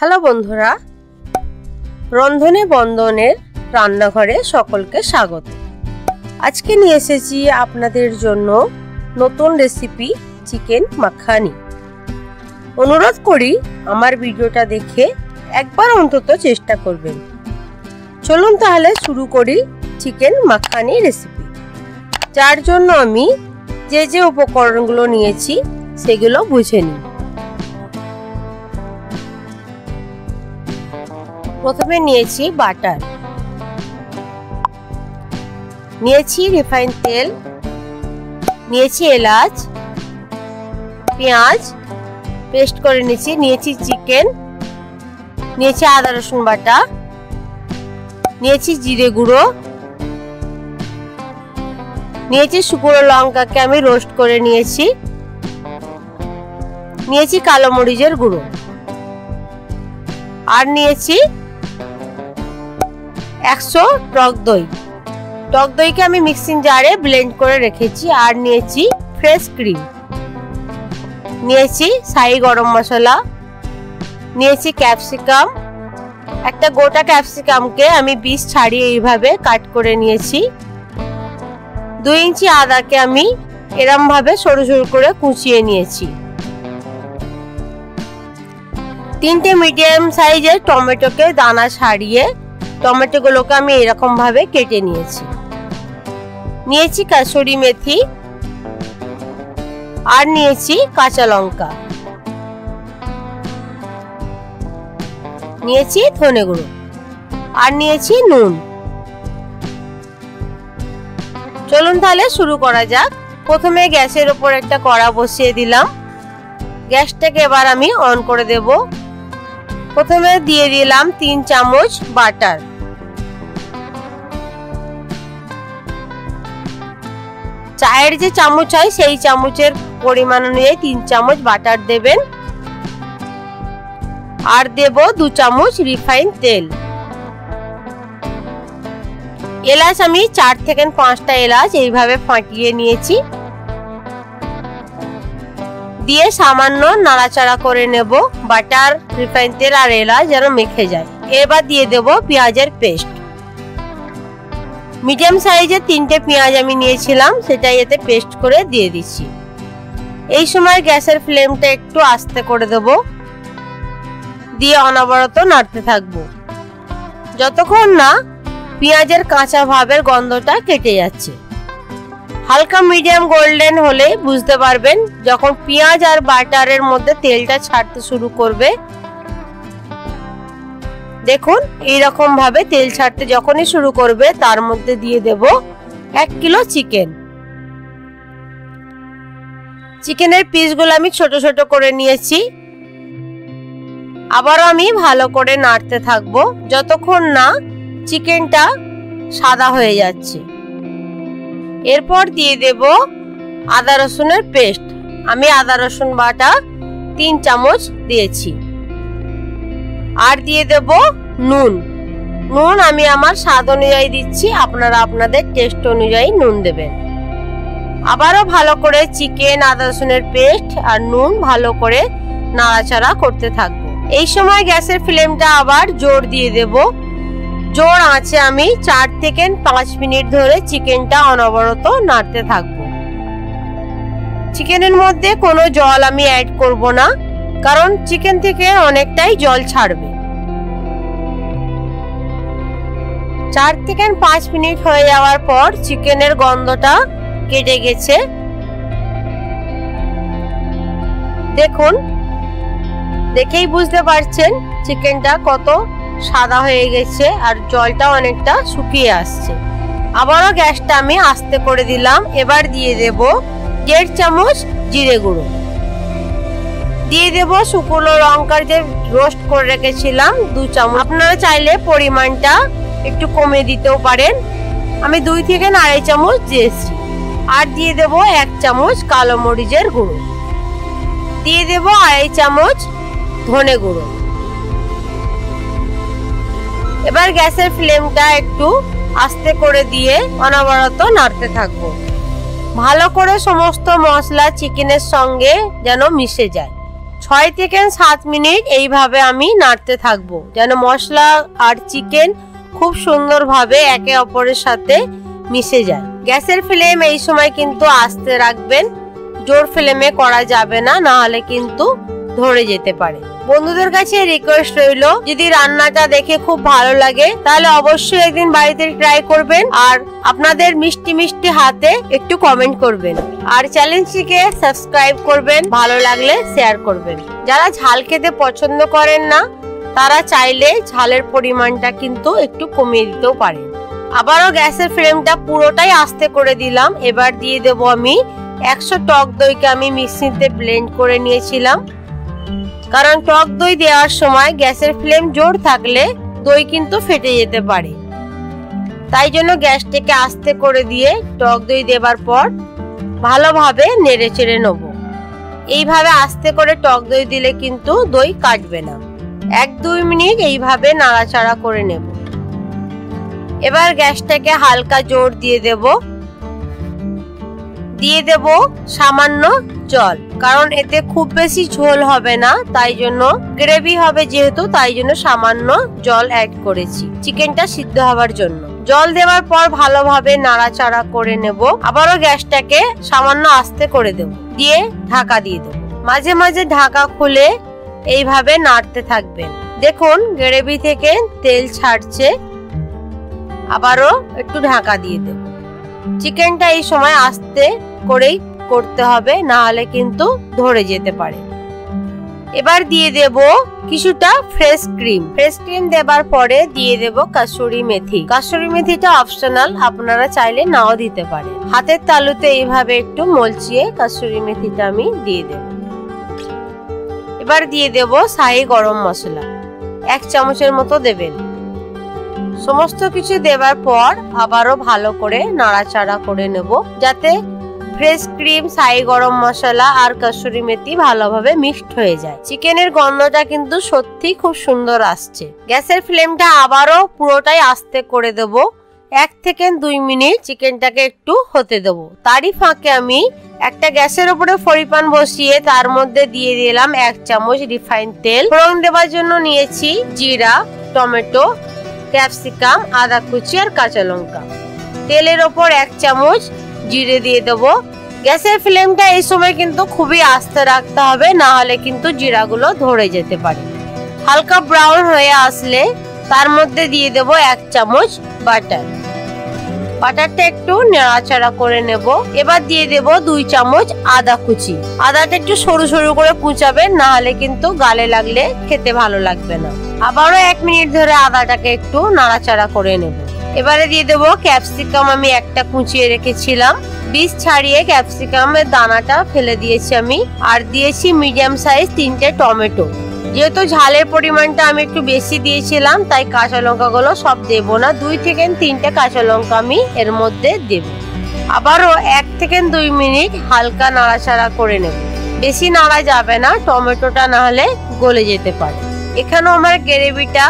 Hello বন্ধুরা, রন্ধনে বন্দনের রান্নাঘরে সকলকে স্বাগত। আজকে নিয়ে এসেছি আপনাদের জন্য নতুন রেসিপি চিকেন মাখানি। অনুরোধ করি আমার ভিডিওটা দেখে একবার অন্তত চেষ্টা করবেন। চলুন তাহলে শুরু করি চিকেন মাখানি রেসিপি। যার জন্য আমি যে উপকরণগুলো নিয়েছি সেগুলো বুঝে নিই। প্রথমে নিয়েছি বাটার, নিয়েছি রিফাইন তেল, নিয়েছি এলাচ, পেঁয়াজ পেস্ট করে নিয়েছি চিকেন, নিয়েছি আদা রসুন বাটা, নিয়েছি জিরে গুঁড়ো, নিয়েছি শুকনো লঙ্কাকে আমি রোস্ট করে নিয়েছি কালো মরিচের গুঁড়ো, আর নিয়েছি 100 টক দই। টক দইকে আমি মিক্সিং জারে ব্লেন্ড করে রেখেছি। আর নিয়েছি ফ্রেশ ক্রিম, নিয়েছি শাহি গরম মশলা, নিয়েছি ক্যাপসিকাম। একটা গোটা ক্যাপসিকামকে আমি বীজ ছাড়িয়ে এইভাবে কাট করে নিয়েছি। 2 ইঞ্চি আদাকে আমি এরম ভাবে সরু সরু করে কুচিয়ে নিয়েছি। 3টে মিডিয়াম সাইজের টমেটোকে দানা ছাড়িয়ে টমেটোগুলোকে আমি এরকম ভাবে কেটে নিয়েছি কাসুরি মেথি, আর নিয়েছি কাঁচা লঙ্কা, নিয়েছি ধনে গুঁড়ো, আর নিয়েছি নুন। চলুন তাহলে শুরু করা যাক। প্রথমে গ্যাসের উপর একটা কড়া বসিয়ে দিলাম। গ্যাসটাকে এবার আমি অন করে দেব। প্রথমে দিয়ে দিলাম 3 চামচ বাটার, চায়ের যে চামচ হয় সেই চামচের পরিমাণ অনুযায়ী 3 চামচ বাটার দেবেন। আর দেব 2 চামচ রিফাইন তেল। এলাচ আমি 4 থেকে 5টা এলাচ এইভাবে ফাটিয়ে নিয়েছি। দিয়ে সামান্য নাড়াচাড়া করে নেব। বাটার, রিফাইন তেল আর এলাচ যেন মেখে যায়। এবার দিয়ে দেব পেঁয়াজের পেস্ট। মিডিয়াম সাইজের 3টে পেঁয়াজ আমি নিয়েছিলাম, সেটা এতে পেস্ট করে দিয়ে দিচ্ছি। এই সময় গ্যাসের ফ্লেমটা একটু আস্তে করে দেব, দিয়ে অনবরত নাড়তে থাকবো যতক্ষণ না পেঁয়াজের কাঁচা ভাবের গন্ধটা কেটে যাচ্ছে। হালকা মিডিয়াম গোল্ডেন হলে বুঝতে পারবেন যখন পেঁয়াজ আর বাটারের মধ্যে তেলটা ছাড়তে শুরু করবে। দেখুন এইরকম ভাবে তেল ছাড়তে যখনই শুরু করবে তার মধ্যে দিয়ে দেব 1 কিলো চিকেন। চিকেনের পিসগুলো আমি ছোট ছোট করে নিয়েছি। আবারও আমি ভালো করে নাড়তে থাকবো যতক্ষণ না চিকেনটা সাদা হয়ে যাচ্ছে। এরপর দিয়ে দেব আদা রসুনের পেস্ট। আমি আদা রসুন বাটা 3 চামচ দিয়েছি। আর দিয়ে দেব নুন। নুন আমি আমার স্বাদ অনুযায়ী দিচ্ছি, আপনারা আপনাদের টেস্ট অনুযায়ী নুন দেবেন। আবারও ভালো করে চিকেন, আদা রসুনের পেস্ট আর নুন ভালো করে নাড়াচাড়া করতে থাকবো। এই সময় গ্যাসের ফ্লেমটা আবার জোর দিয়ে দেব। জোর আঁচে আমি 4 থেকে 5 মিনিট ধরে চিকেনটা অনবরত নাড়তে থাকবো। চিকেনের মধ্যে কোনো জল আমি অ্যাড করব না, কারণ চিকেন থেকে অনেকটাই জল ছাড়বে। 4 থেকে 5 মিনিট হয়ে যাওয়ার পর চিকেনের গন্ধটা কেটে গেছে। দেখুন, দেখেই বুঝতে পারছেন চিকেনটা কত সাদা হয়ে গেছে আর জলটা অনেকটা শুকিয়ে আসছে। আবারও গ্যাসটা আমি আস্তে করে দিলাম। এবার দিয়ে দেব 1.5 চামচ জিরে গুঁড়ো, দিয়ে দেব শুকনো লঙ্কার যে রোস্ট করে রেখেছিলাম 2 চামচ। আপনারা চাইলে পরিমাণটা একটু কমে দিতেও পারেন। আমি 2 থেকে 2.5 চামচ দিয়েছি। আর দিয়ে দেব 1 চামচ কালো মরিচের গুঁড়ো, দিয়ে দেব 2.5 চামচ ধনে গুঁড়ো। এবার গ্যাসের ফ্লেমটা একটু আস্তে করে দিয়ে অনবরত নাড়তে থাকবো ভালো করে। সমস্ত মশলা চিকেনের সঙ্গে যেন মিশে যায়। 6 থেকে 7 মিনিট এইভাবে আমি নাড়তে থাকবো যেন মশলা আর চিকেন খুব সুন্দরভাবে একে অপরের সাথে মিশে যায়। গ্যাসের ফ্লেম এই সময় কিন্তু আস্তে রাখবেন, জোর ফ্লেমে করা যাবে না, না হলে কিন্তু ধরে যেতে পারে। বন্ধুদের কাছে রিকোয়েস্ট রইল, যদি রান্নাটা দেখে খুব ভালো লাগে তাহলে অবশ্যই একদিন বাড়িতে ট্রাই করবেন আর আপনাদের মিষ্টি মিষ্টি হাতে একটু কমেন্ট করবেন আর চ্যানেলটিকে সাবস্ক্রাইব করবেন, ভালো লাগলে শেয়ার করবেন। যারা ঝাল খেতে পছন্দ করেন না তারা চাইলে ঝালের পরিমাণটা কিন্তু একটু কমিয়ে দিতেও পারেন। আবারও গ্যাসের ফ্লেমটা পুরোটাই আস্তে করে দিলাম। এবার দিয়ে দেব আমি 100 টক দইকে আমি মিক্সিতে ব্লেন্ড করে নিয়েছিলাম, কারণ টক দই দেওয়ার সময় গ্যাসের ফ্লেম জোর থাকলে দই কিন্তু ফেটে যেতে পারে। তাই জন্য গ্যাসটাকে আস্তে করে দিয়ে টক দই দেবার পর ভালোভাবে নেড়ে চেড়ে নেব। এইভাবে আস্তে করে টক দই দিলে কিন্তু দই কাটবে না। 1-2 মিনিট এইভাবে নাড়াচাড়া করে নেব। এবার গ্যাসটাকে হালকা জোর দিয়ে দেব সামান্য জল, কারণ এতে খুব বেশি ঝোল হবে না, তাই জন্য গ্রেভি হবে যেহেতু, তাই জন্য সামান্য জল অ্যাড করেছি চিকেনটা সিদ্ধ হওয়ার জন্য। জল দেওয়ার পর ভালোভাবে নাড়াচাড়া করে নেব। আবারও গ্যাসটাকে সামান্য আস্তে করে দেব, দিয়ে ঢাকা দিয়ে দেব। মাঝে মাঝে ঢাকা খুলে এইভাবে নাড়তে থাকবেন। দেখুন গ্রেভি থেকে তেল ছাড়ছে। আবারও একটু ঢাকা দিয়ে দেব। চিকেনটা এই সময় আস্তে করেই করতে হবে, না হলে কিন্তু ধরে যেতে পারে। এবার দিয়ে দেব কিছুটা ফ্রেশ ক্রিম দেবার পরে দিয়ে দেব কাসুরি মেথি। কাসুরি মেথিটা অপশনাল, আপনারা চাইলে নাও দিতে পারেন। হাতের তালুতে এইভাবে একটু মলচিয়ে কাসুরি মেথিটা আমি দিয়ে দেব। এবার দিয়ে দেব শাহি গরম মশলা 1 চামচের মতো দেবেন। সমস্ত কিছু দেবার পর আবারও ভালো করে নাড়াচাড়া করে নেব, যাতে ফ্রেশ ক্রিম, শাহি গরম মশলা আর কাসুরি মেথি ভালোভাবে মিক্সড হয়ে যায়। চিকেনের গন্ধটা কিন্তু সত্যি খুব সুন্দর আসছে। গ্যাসের ফ্লেমটা আবারও পুরোটাই আস্তে করে দেব। 1 থেকে 2 মিনিট চিকেনটাকে একটু হতে দেব। তারই ফাঁকে আমি একটা গ্যাসের উপরে ফ্রাইপ্যান বসিয়ে তার মধ্যে দিয়ে দিলাম 1 চামচ রিফাইন তেল। ফোড়ন দেওয়ার জন্য নিয়েছি জিরা, টমেটো, ক্যাপসিকাম, আদা কুচি আর কাঁচা লঙ্কা। তেলের ওপর 1 চামচ জিরে দিয়ে দেবো। গ্যাসের ফ্লেমটা এই সময় কিন্তু খুবই আস্তে রাখতে হবে, না হলে কিন্তু জিরাগুলো ধরে যেতে পারে। হালকা ব্রাউন হয়ে আসলে তার মধ্যে দিয়ে দেব 1 চামচ বাটার। বাটারটা একটু নাড়াচাড়া করে নেব। এবার দিয়ে দেব 2 চামচ আদা কুচি। আদাটা একটু সরু সরু করে কুচাবেন, না হলে কিন্তু গালে লাগলে খেতে ভালো লাগবে না। আবারও 1 মিনিট ধরে আদাটাকে একটু নাড়াচাড়া করে নেব। এবারে দিয়ে দেব ক্যাপসিকাম, আমি একটা কুচিয়ে রেখেছিলাম, বীজ ছাড়িয়ে ক্যাপসিকামের দানাটা ফেলে দিয়েছি আমি। আর দিয়েছি মিডিয়াম সাইজ 3টে টমেটো। যেহেতু ঝালের পরিমাণটা আমি একটু বেশি দিয়েছিলাম, তাই কাঁচা লঙ্কাগুলো সব দেব না, 2 থেকে 3টে কাঁচা লঙ্কা আমি এর মধ্যে দেব। আবারও 1 থেকে 2 মিনিট হালকা নাড়াচাড়া করে নেব। বেশি নাড়া যাবে না, টমেটোটা না হলে গলে যেতে পারে। এখানেও আমার গ্রেভিটা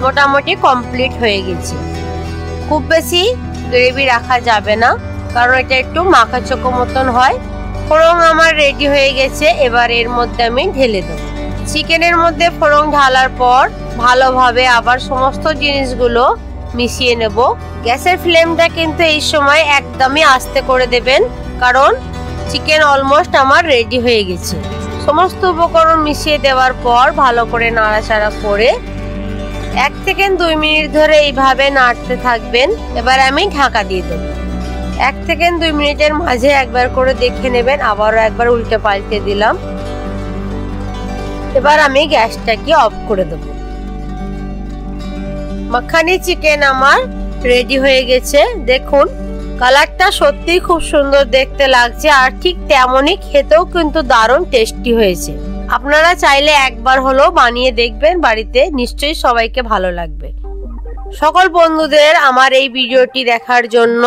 মোটামুটি কমপ্লিট হয়ে গেছে। খুব বেশি গ্রেভি রাখা যাবে না, কারণ এটা একটু মাখা চোখো মতন হয়। ফোড়ন আমার রেডি হয়ে গেছে। এবার এর মধ্যে আমি ঢেলে দেব। চিকেনের মধ্যে ফোড়ন ঢালার পর ভালোভাবে আবার সমস্ত জিনিসগুলো মিশিয়ে নেব। গ্যাসের ফ্লেমটা কিন্তু এই সময় একদমই আস্তে করে দেবেন, কারণ চিকেন অলমোস্ট আমার রেডি হয়ে গেছে। সমস্ত উপকরণ মিশিয়ে দেওয়ার পর ভালো করে নাড়াচাড়া করে 1 থেকে 2 মিনিট ধরে এইভাবে নাড়তে থাকবেন। এবার আমি ঢাকা দিয়ে দেব। 1 থেকে 2 মিনিটের মাঝে একবার করে দেখে নেবেন। আবারও একবার উল্টে পাল্টে দিলাম। এবার আমি গ্যাসটাকে অফ করে দেব। মাখানি চিকেন আমার রেডি হয়ে গেছে। দেখুন কালারটা সত্যি খুব সুন্দর দেখতে লাগছে, আর ঠিক তেমনই খেতেও কিন্তু দারুণ টেস্টি হয়েছে। আপনারা চাইলে একবার হলেও বানিয়ে দেখবেন বাড়িতে, নিশ্চয়ই সবাইকে ভালো লাগবে। সকল বন্ধুদের আমার এই ভিডিওটি দেখার জন্য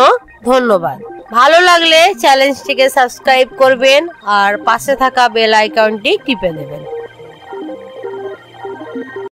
ধন্যবাদ। ভালো লাগলে চ্যানেলটিকে সাবস্ক্রাইব করবেন আর পাশে থাকা বেল আইকনটি টিপে দেবেন।